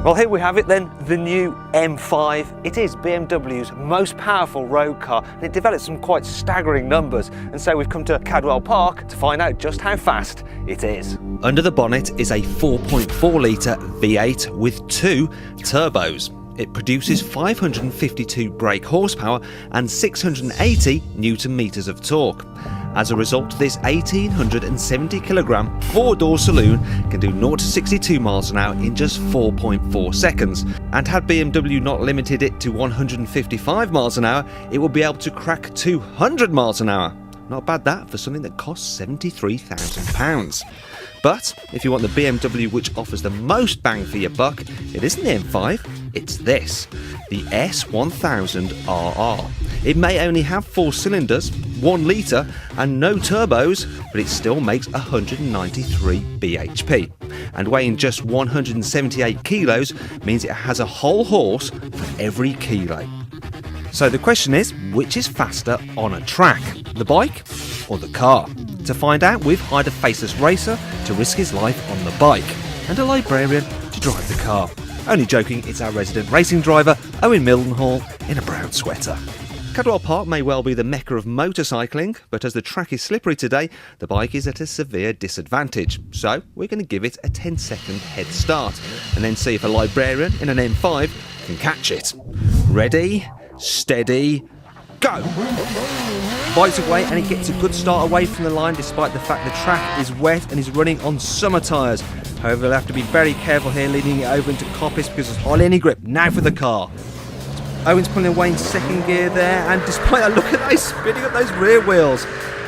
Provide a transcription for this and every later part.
Well, here we have it then, the new M5. It is BMW's most powerful road car, and it develops some quite staggering numbers. And so we've come to Cadwell Park to find out just how fast it is. Under the bonnet is a 4.4 litre V8 with 2 turbos. It produces 552 brake horsepower and 680 newton meters of torque. As a result, this 1870 kilogram four-door saloon can do 0 to 62 miles an hour in just 4.4 seconds. And had BMW not limited it to 155 miles an hour, it would be able to crack 200 miles an hour. Not bad that for something that costs £73,000. But if you want the BMW which offers the most bang for your buck, it isn't the M5, it's this, the S1000RR. It may only have 4 cylinders, 1 litre and no turbos, but it still makes 193 bhp. And weighing just 178 kilos means it has a whole horse for every kilo. So the question is, which is faster on a track, the bike or the car? To find out, we've hired a faceless racer to risk his life on the bike and a librarian to drive the car. Only joking, it's our resident racing driver, Owen Mildenhall, in a brown sweater. Cadwell Park may well be the mecca of motorcycling, but as the track is slippery today, the bike is at a severe disadvantage. So we're going to give it a 10-second head start and then see if a librarian in an M5 can catch it. Ready, steady, go! Bike's away and it gets a good start away from the line despite the fact the track is wet and is running on summer tyres. However, they'll have to be very careful here leading it over into coppice because there's hardly any grip. Now for the car. Owen's pulling away in second gear there, and despite that, look at those spinning up those rear wheels.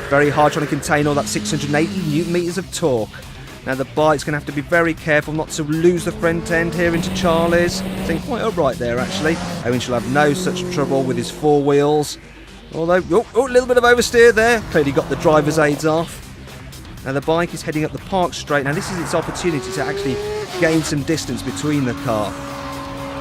Very hard trying to contain all that 680 newton meters of torque. Now the bike's going to have to be very careful not to lose the front end here into Charlie's. Sitting quite upright there actually. Owen shall have no such trouble with his 4 wheels. Although, a little bit of oversteer there. Clearly got the driver's aids off. Now the bike is heading up the park straight. Now this is its opportunity to actually gain some distance between the car.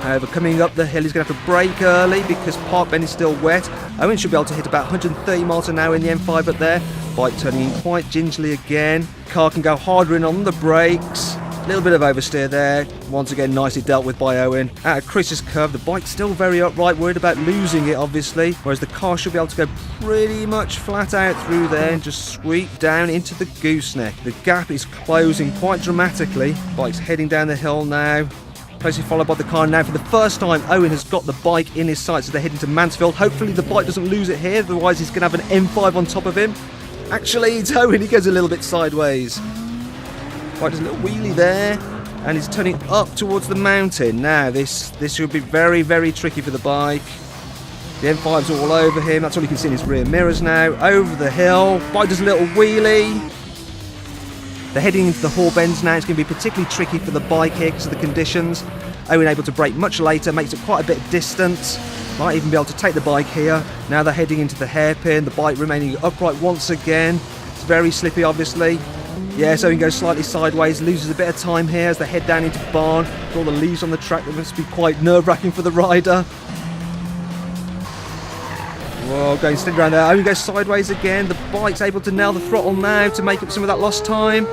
However, coming up the hill, he's going to have to brake early because Park Bend is still wet. Owen should be able to hit about 130 miles an hour in the M5 up there. Bike turning in quite gingerly again. Car can go harder in on the brakes. A little bit of oversteer there. Once again, nicely dealt with by Owen. Out of Chris's curve, the bike's still very upright, worried about losing it, obviously. Whereas the car should be able to go pretty much flat out through there and just sweep down into the gooseneck. The gap is closing quite dramatically. Bike's heading down the hill now. Closely followed by the car now. For the first time, Owen has got the bike in his sights as they're heading to Mansfield. Hopefully the bike doesn't lose it here, otherwise he's going to have an M5 on top of him. Actually, it's Owen, he goes a little bit sideways. Bike does a little wheelie there, and he's turning up towards the mountain. Now, this should be very, very tricky for the bike. The M5's all over him, that's all you can see in his rear mirrors now. Over the hill, bike does a little wheelie. They're heading into the Hall Bends now. It's going to be particularly tricky for the bike here because of the conditions. Owen able to brake much later, makes it quite a bit of distance. Might even be able to take the bike here. Now they're heading into the hairpin, the bike remaining upright once again. It's very slippy, obviously. Yeah, so Owen goes slightly sideways, loses a bit of time here as they head down into the barn. With all the leaves on the track, that must be quite nerve-wracking for the rider. Whoa, going steady around there. Owen goes sideways again. The bike's able to nail the throttle now to make up some of that lost time.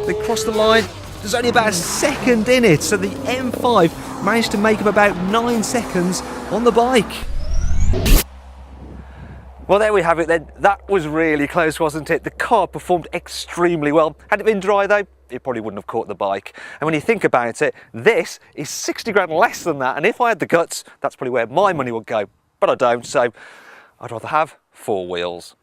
They cross the line. There's only about a second in it, so the M5 managed to make up about 9 seconds on the bike. Well, there we have it then. That was really close, wasn't it? The car performed extremely well. Had it been dry though, it probably wouldn't have caught the bike. And when you think about it, this is 60 grand less than that. And if I had the guts, that's probably where my money would go. But I don't, so I'd rather have 4 wheels.